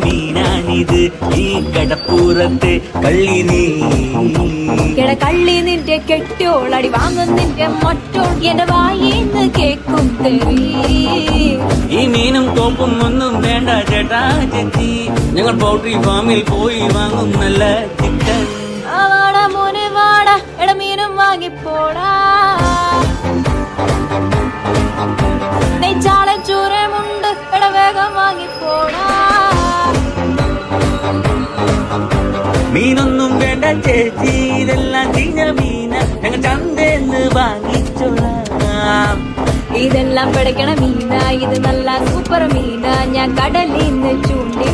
മീനാണിത് ഈ കടപ്പുറത്തെ കള്ളി നീ കള്ളി നിന്റെ കെട്ടിയോളടി വാങ്ങും നിന്റെ മറ്റോൾ എന്റെ വായിന്ന് കേക്കും തെറി ഈ മീനും തോപ്പും ഒന്നും വേണ്ട ചേട്ടാ ചേച്ചി ഞങ്ങൾ പൗൾട്രി ഫാമിൽ പോയി വാങ്ങും നല്ല ചിക്കൻ വാടാ മോനെ വാടാ എട മീനും വാങ്ങിപ്പോടാ നെയ്ച്ചാളൻ ചൂരമുണ്ട് എട വേഗം വാങ്ങിപ്പോടാ മീനൊന്നും വേണ്ട ചേച്ചി ഇതെല്ലാം ചീഞ്ഞ മീന ഞങ്ങൾ ചന്തേന്ന് വാങ്ങിച്ചോളാം ഇതെല്ലാം പിടയ്ക്കണ മീന ഇത് നല്ല സൂപ്പർ മീന ഞാൻ കടലിൽ നിന്ന് ചൂണ്ടി